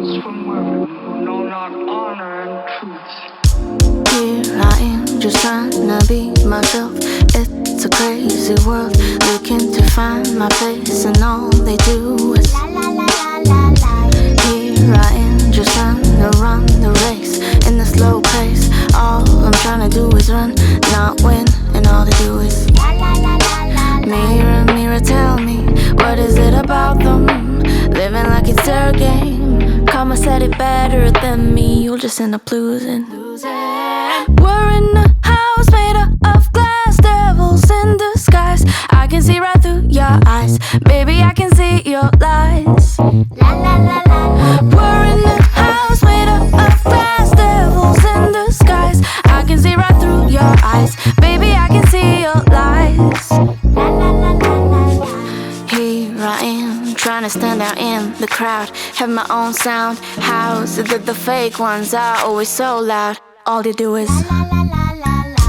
comes from women who know not honor and truth. Here I am, just trying to be myself. It's a crazy world, looking to find my place, and all they do is la la la la la la. Here I am, just trying to run the race in the slow pace. All I'm trying to do is run, not win, and all they do is la la la la la. Mirror, mirror, tell me, what is it about them? Living like it's their game. Karma said it better than me, you'll just end up losing. We're in a house made of glass, devils in disguise. I can see right through your eyes, baby, I can see your lies. La la la la la. We're in a house made of glass, devils in disguise. I can see right through your eyes, baby, I can see your lies. La la la la la. Here I am, trying to stand out in the crowd, have my own sound. How's it that the fake ones are always so loud? All they do is la la la la la.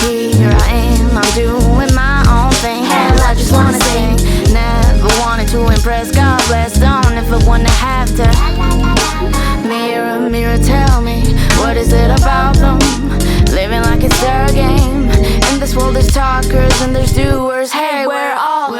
Here I am, I'm doing my own thing. Hell, I just wanna sing. Never wanted to impress, God bless. Don't ever wanna have to. Mirror, mirror, tell me, what is it about them? Living like it's their game. In this world there's talkers and there's doers. Hey, we're all